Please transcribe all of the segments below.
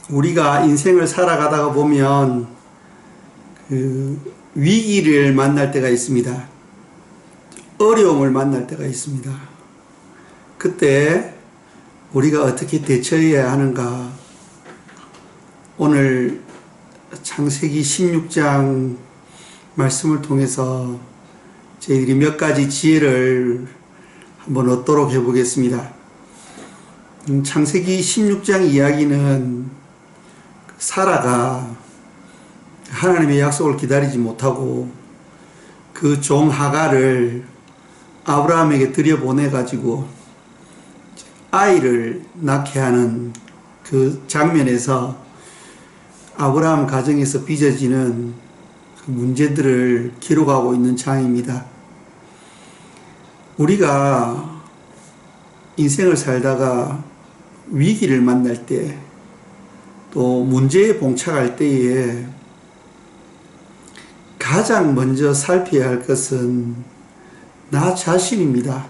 우리가 인생을 살아가다가 보면 위기를 만날 때가 있습니다. 어려움을 만날 때가 있습니다. 그때 우리가 어떻게 대처해야 하는가? 오늘 창세기 16장 말씀을 통해서 저희들이 몇 가지 지혜를 한번 얻도록 해보겠습니다. 창세기 16장 이야기는 사라가 하나님의 약속을 기다리지 못하고 그 종 하갈을 아브라함에게 들여보내가지고 아이를 낳게 하는 그 장면에서 아브라함 가정에서 빚어지는 그 문제들을 기록하고 있는 장입니다. 우리가 인생을 살다가 위기를 만날 때, 또 문제에 봉착할 때에 가장 먼저 살펴야 할 것은 나 자신입니다.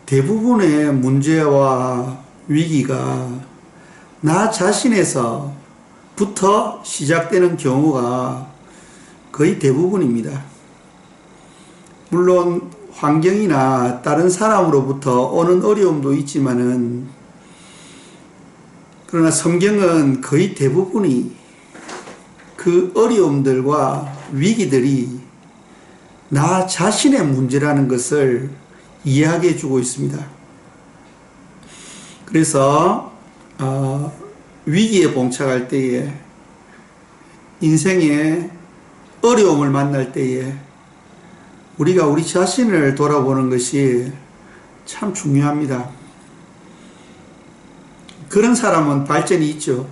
대부분의 문제와 위기가 나 자신에서부터 시작되는 경우가 거의 대부분입니다. 물론 환경이나 다른 사람으로부터 오는 어려움도 있지만은, 그러나 성경은 거의 대부분이 그 어려움들과 위기들이 나 자신의 문제라는 것을 이야기해 주고 있습니다. 그래서 위기에 봉착할 때에, 인생의 어려움을 만날 때에 우리가 우리 자신을 돌아보는 것이 참 중요합니다. 그런 사람은 발전이 있죠.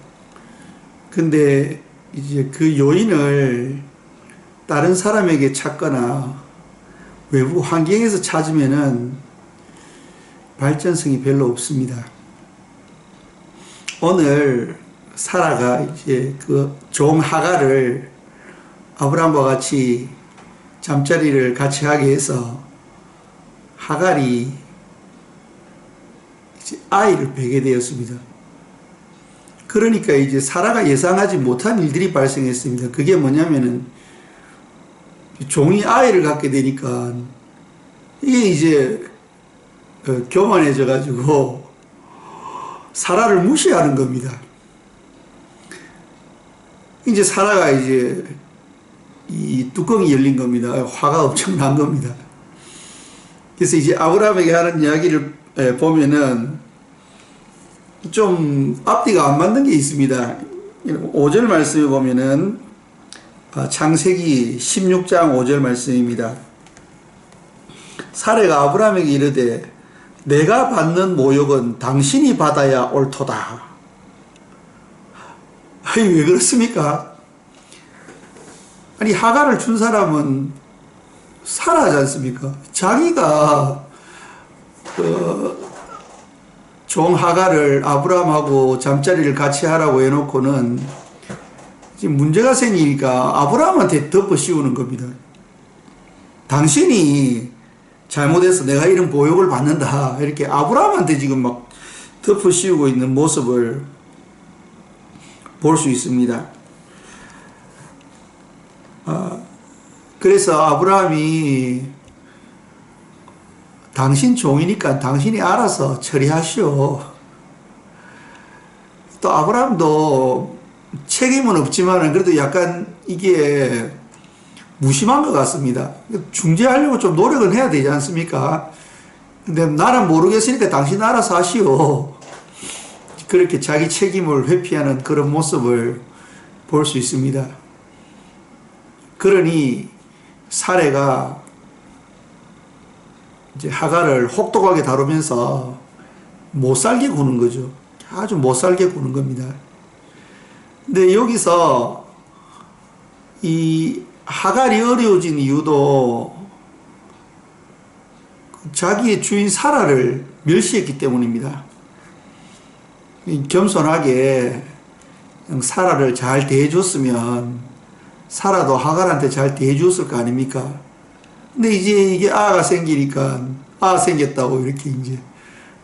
근데 이제 그 요인을 다른 사람에게 찾거나 외부 환경에서 찾으면은 발전성이 별로 없습니다. 오늘 사라가 이제 그 종 하갈을 아브라함과 같이 잠자리를 같이 하게 해서 하갈이 이제 아이를 베게 되었습니다. 그러니까 이제 사라가 예상하지 못한 일들이 발생했습니다. 그게 뭐냐면은 종이 아이를 갖게 되니까 이게 이제 교만해져 가지고 사라를 무시하는 겁니다. 이제 사라가 이제 이 뚜껑이 열린 겁니다. 화가 엄청 난 겁니다. 그래서 이제 아브라함에게 하는 이야기를 보면은 좀 앞뒤가 안 맞는 게 있습니다. 5절 말씀에 보면은 창세기 16장 5절 말씀입니다. 사라가 아브라함에게 이르되 내가 받는 모욕은 당신이 받아야 옳도다. 아니 왜 그렇습니까? 아니 하갈을 준 사람은 사라지 않습니까? 자기가 종 하갈을 아브라함하고 잠자리를 같이 하라고 해놓고는 지금 문제가 생기니까 아브라함한테 덮어 씌우는 겁니다. 당신이 잘못해서 내가 이런 보욕을 받는다, 이렇게 아브라함한테 지금 막 덮어 씌우고 있는 모습을 볼 수 있습니다. 그래서 아브라함이 당신 종이니까 당신이 알아서 처리하시오. 또 아브라함도 책임은 없지만 그래도 약간 이게 무심한 것 같습니다. 중재하려고 좀 노력은 해야 되지 않습니까? 근데 나는 모르겠으니까 당신 알아서 하시오. 그렇게 자기 책임을 회피하는 그런 모습을 볼 수 있습니다. 그러니 사라가 이제 하갈을 혹독하게 다루면서 못살게 구는 거죠. 아주 못살게 구는 겁니다. 근데 여기서 이 하갈이 어려워진 이유도 자기의 주인 사라를 멸시했기 때문입니다. 겸손하게 사라를 잘 대해줬으면 사라도 하갈한테 잘 대해줬을 거 아닙니까? 근데 이제 이게 아가 생기니까 아 생겼다고 이렇게 이제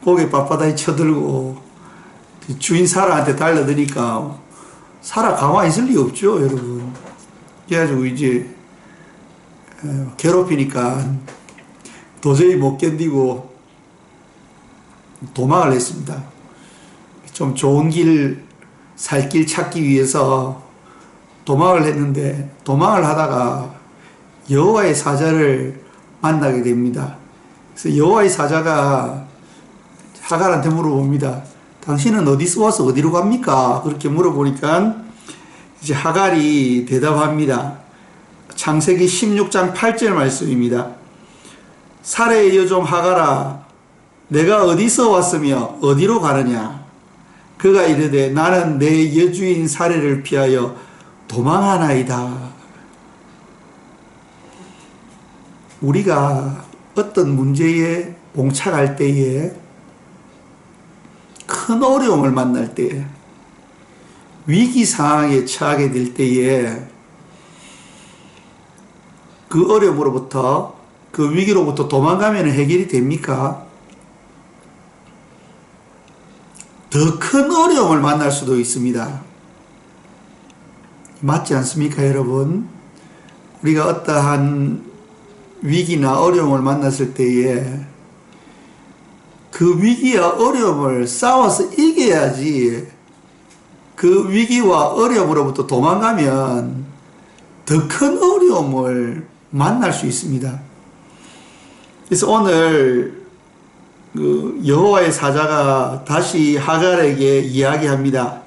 고개 빳빳하게 쳐들고 주인 사라한테 달려드니까 사라 가만히 있을 리 없죠, 여러분. 그래가지고 이제 괴롭히니까 도저히 못 견디고 도망을 했습니다. 좀 좋은 길, 살 길 찾기 위해서 도망을 했는데, 도망을 하다가 여호와의 사자를 만나게 됩니다. 그래서 여호와의 사자가 하갈한테 물어봅니다. 당신은 어디서 와서 어디로 갑니까? 그렇게 물어보니까 이제 하갈이 대답합니다. 창세기 16장 8절 말씀입니다. 사레의 여종 하갈아, 내가 어디서 왔으며 어디로 가느냐? 그가 이르되 나는 내 여주인 사레를 피하여 도망하나이다. 우리가 어떤 문제에 봉착할 때에, 큰 어려움을 만날 때에, 위기 상황에 처하게 될 때에 그 어려움으로부터, 그 위기로부터 도망가면 해결이 됩니까? 더 큰 어려움을 만날 수도 있습니다. 맞지 않습니까, 여러분? 우리가 어떠한 위기나 어려움을 만났을 때에 그 위기와 어려움을 싸워서 이겨야지, 그 위기와 어려움으로부터 도망가면 더 큰 어려움을 만날 수 있습니다. 그래서 오늘 그 여호와의 사자가 다시 하갈에게 이야기합니다.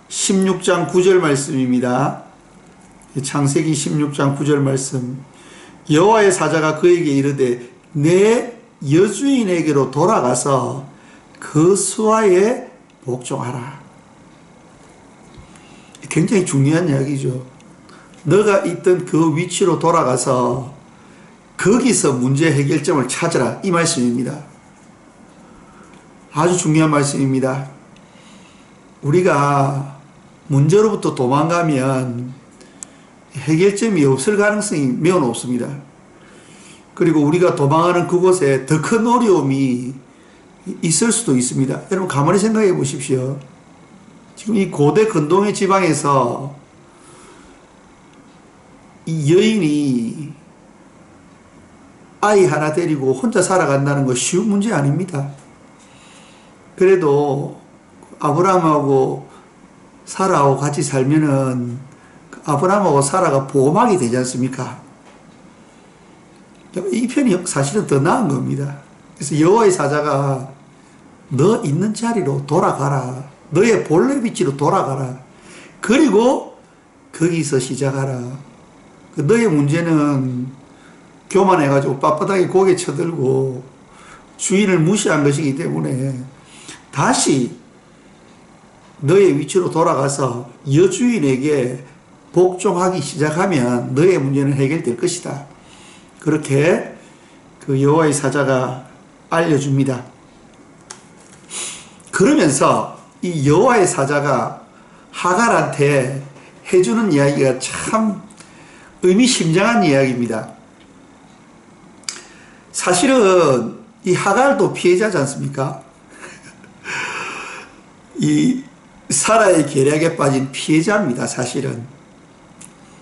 16장 9절 말씀입니다. 창세기 16장 9절 말씀. 여호와의 사자가 그에게 이르되 내 여주인에게로 돌아가서 그 수하에 복종하라. 굉장히 중요한 이야기죠. 너가 있던 그 위치로 돌아가서 거기서 문제 해결점을 찾으라, 이 말씀입니다. 아주 중요한 말씀입니다. 우리가 문제로부터 도망가면 해결점이 없을 가능성이 매우 높습니다. 그리고 우리가 도망하는 그곳에 더 큰 어려움이 있을 수도 있습니다. 여러분 가만히 생각해 보십시오. 지금 이 고대 근동의 지방에서 이 여인이 아이 하나 데리고 혼자 살아간다는 거 쉬운 문제 아닙니다. 그래도 아브라함하고 사라하고 같이 살면은 아브라함하고 사라가 보호막이 되지 않습니까? 이 편이 사실은 더 나은 겁니다. 그래서 여호와의 사자가 너 있는 자리로 돌아가라. 너의 본래 위치로 돌아가라. 그리고 거기서 시작하라. 너의 문제는 교만해가지고 빳빳하게 고개 쳐들고 주인을 무시한 것이기 때문에 다시 너의 위치로 돌아가서 여주인에게 복종하기 시작하면 너의 문제는 해결될 것이다. 그렇게 그 여호와의 사자가 알려줍니다. 그러면서 이 여호와의 사자가 하갈한테 해주는 이야기가 참 의미심장한 이야기입니다. 사실은 이 하갈도 피해자지 않습니까? 이 사라의 계략에 빠진 피해자입니다, 사실은.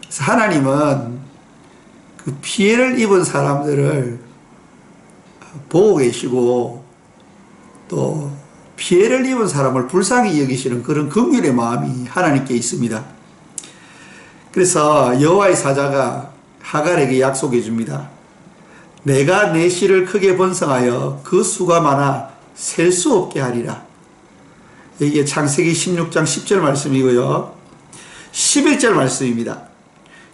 그래서 하나님은 그 피해를 입은 사람들을 보고 계시고 또 피해를 입은 사람을 불쌍히 여기시는 그런 긍휼의 마음이 하나님께 있습니다. 그래서 여호와의 사자가 하갈에게 약속해 줍니다. 내가 내 씨를 크게 번성하여 그 수가 많아 셀 수 없게 하리라. 이게 창세기 16장 10절 말씀이고요. 11절 말씀입니다.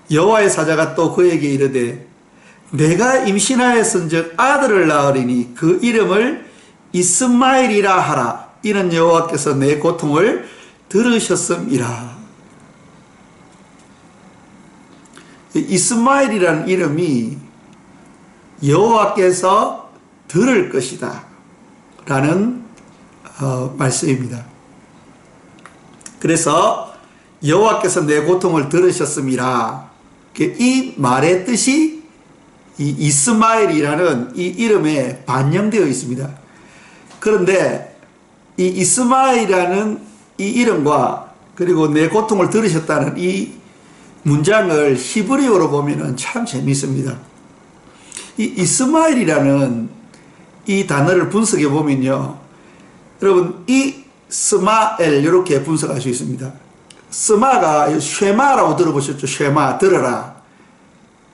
여호와의 사자가 또 그에게 이르되 내가 임신하였은즉 아들을 낳으리니 그 이름을 이스마엘이라 하라. 이는 여호와께서 내 고통을 들으셨음이라. 이스마엘이라는 이름이 여호와께서 들을 것이다 라는 말씀입니다. 그래서 여호와께서 내 고통을 들으셨음이라. 이 말의 뜻이 이 이스마엘이라는 이 이름에 반영되어 있습니다. 그런데 이 이스마엘이라는 이 이름과 그리고 내 고통을 들으셨다는 이 문장을 히브리어로 보면은 참 재미있습니다. 이 이스마엘이라는 이 단어를 분석해 보면요, 여러분 이 스마엘 이렇게 분석할 수 있습니다. 스마가 쉐마라고 들어보셨죠? 쉐마, 들어라.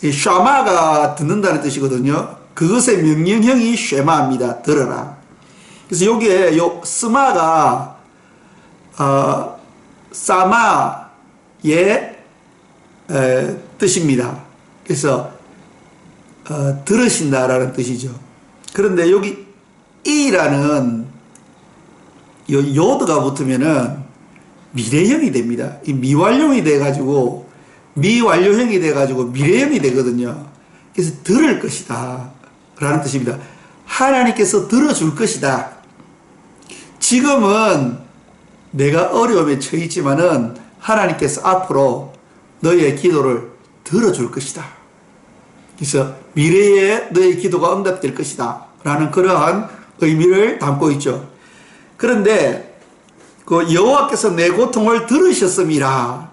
이 샤마가 듣는다는 뜻이거든요. 그것의 명령형이 쉐마입니다. 들어라. 그래서 여기에 요 스마가 사마의 뜻입니다. 그래서 들으신다라는 뜻이죠. 그런데 여기 이라는 요드가 붙으면은 미래형이 됩니다. 이 미완료형이 돼가지고 미완료형이 돼가지고 미래형이 되거든요. 그래서 들을 것이다 라는 뜻입니다. 하나님께서 들어줄 것이다. 지금은 내가 어려움에 처했지만은 하나님께서 앞으로 너의 기도를 들어줄 것이다. 그래서 미래에 너의 기도가 응답될 것이다 라는 그러한 의미를 담고 있죠. 그런데 그 여호와께서 내 고통을 들으셨음이라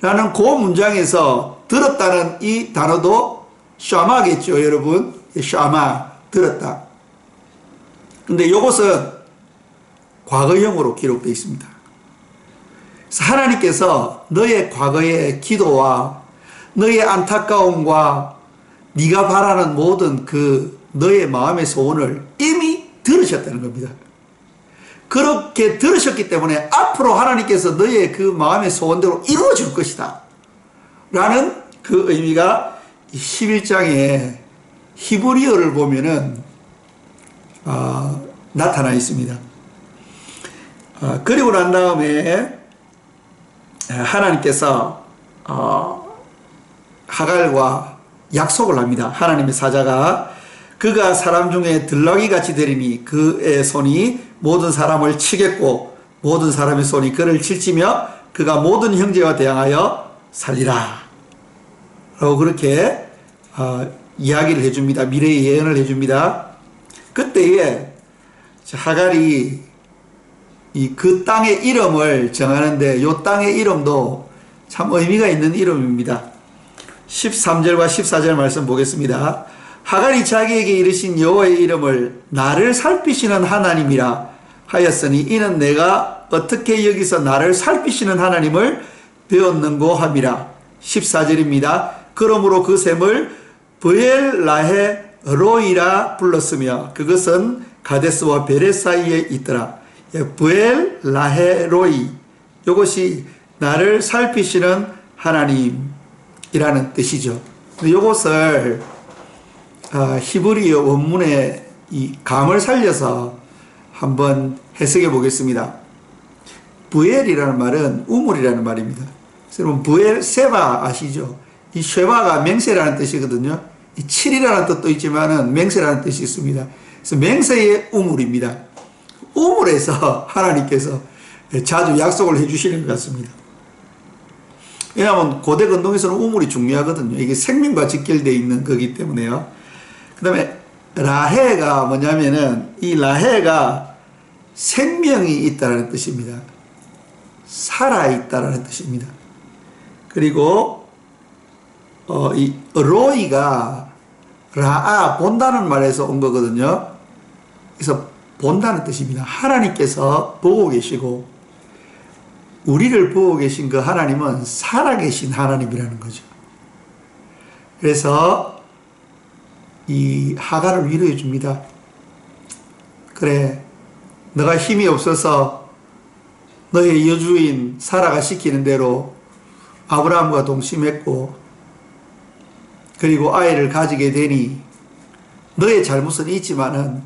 라는 그 문장에서 들었다는 이 단어도 샤마겠죠, 여러분. 샤마, 들었다. 근데 이것은 과거형으로 기록되어 있습니다. 그래서 하나님께서 너의 과거의 기도와 너의 안타까움과 네가 바라는 모든 그 너의 마음의 소원을 이미 들으셨다는 겁니다. 그렇게 들으셨기 때문에 앞으로 하나님께서 너의 그 마음의 소원대로 이루어 줄 것이다 라는 그 의미가 11장에 히브리어를 보면은 나타나 있습니다. 그리고 난 다음에 하나님께서 하갈과 약속을 합니다. 하나님의 사자가 그가 사람 중에 들나귀 같이 되리니 그의 손이 모든 사람을 치겠고 모든 사람의 손이 그를 칠지며 그가 모든 형제와 대항하여 살리라 라고 그렇게 이야기를 해줍니다. 미래의 예언을 해줍니다. 그때에 하갈이 그 땅의 이름을 정하는데 이 땅의 이름도 참 의미가 있는 이름입니다. 13절과 14절 말씀 보겠습니다. 하갈이 자기에게 이르신 여호와의 이름을 나를 살피시는 하나님이라 하였으니 이는 내가 어떻게 여기서 나를 살피시는 하나님을 배웠는고 함이라. 14절입니다. 그러므로 그 샘을 브엘라헤 로이라 불렀으며 그것은 가데스와 베레 사이에 있더라. 브엘라헤 로이, 이것이 나를 살피시는 하나님이라는 뜻이죠. 이것을 히브리어 원문의 이 감을 살려서 한번 해석해 보겠습니다. 부엘이라는 말은 우물이라는 말입니다. 여러분 부엘 세바 아시죠? 이 쉐바가 맹세라는 뜻이거든요. 이 7이라는 뜻도 있지만은 맹세라는 뜻이 있습니다. 그래서 맹세의 우물입니다. 우물에서 하나님께서 자주 약속을 해주시는 것 같습니다. 왜냐하면 고대 근동에서는 우물이 중요하거든요. 이게 생명과 직결되어 있는 거기 때문에요. 그 다음에 라헤가 뭐냐면은 이 라헤가 생명이 있다는 뜻입니다. 살아있다는 뜻입니다. 그리고 이 로이가 라아 본다는 말에서 온 거거든요. 그래서 본다는 뜻입니다. 하나님께서 보고 계시고 우리를 보고 계신 그 하나님은 살아계신 하나님이라는 거죠. 그래서 이 하갈을 위로해 줍니다. 그래, 너가 힘이 없어서 너의 여주인 사라가 시키는 대로 아브라함과 동침했고 그리고 아이를 가지게 되니 너의 잘못은 있지만은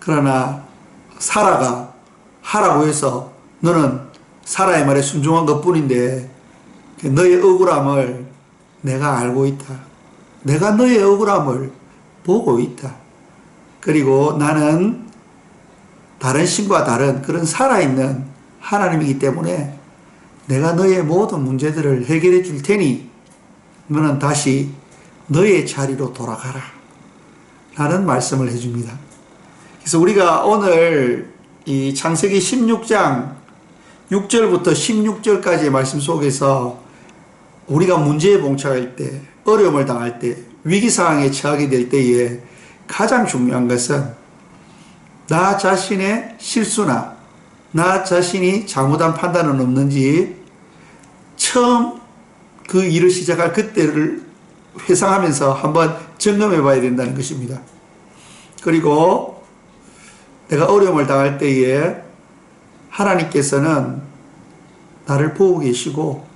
그러나 사라가 하라고 해서 너는 사라의 말에 순종한 것 뿐인데 너의 억울함을 내가 알고 있다. 내가 너의 억울함을 보고 있다. 그리고 나는 다른 신과 다른 그런 살아있는 하나님이기 때문에 내가 너의 모든 문제들을 해결해 줄 테니 너는 다시 너의 자리로 돌아가라 라는 말씀을 해줍니다. 그래서 우리가 오늘 이 창세기 16장 6절부터 16절까지의 말씀 속에서 우리가 문제에 봉착할 때, 어려움을 당할 때, 위기 상황에 처하게 될 때에 가장 중요한 것은 나 자신의 실수나 나 자신이 잘못한 판단은 없는지 처음 그 일을 시작할 그때를 회상하면서 한번 점검해 봐야 된다는 것입니다. 그리고 내가 어려움을 당할 때에 하나님께서는 나를 보고 계시고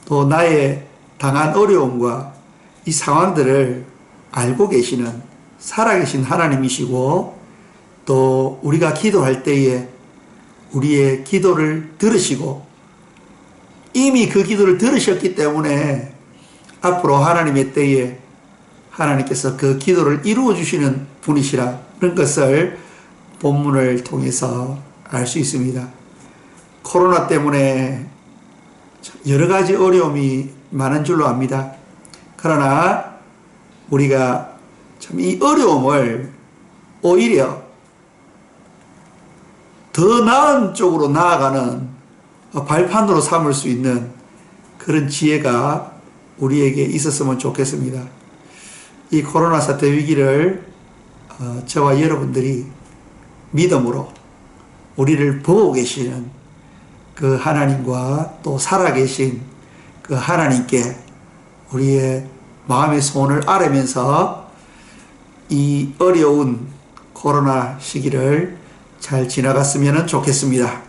또 나의 당한 어려움과 이 상황들을 알고 계시는 살아계신 하나님이시고 또 우리가 기도할 때에 우리의 기도를 들으시고 이미 그 기도를 들으셨기 때문에 앞으로 하나님의 때에 하나님께서 그 기도를 이루어 주시는 분이시라 그런 것을 본문을 통해서 알 수 있습니다. 코로나 때문에 여러 가지 어려움이 많은 줄로 압니다. 그러나 우리가 참 이 어려움을 오히려 더 나은 쪽으로 나아가는 발판으로 삼을 수 있는 그런 지혜가 우리에게 있었으면 좋겠습니다. 이 코로나 사태 위기를 저와 여러분들이 믿음으로 우리를 보고 계시는 그 하나님과 또 살아계신 그 하나님께 우리의 마음의 소원을 아뢰면서 이 어려운 코로나 시기를 잘 지나갔으면 좋겠습니다.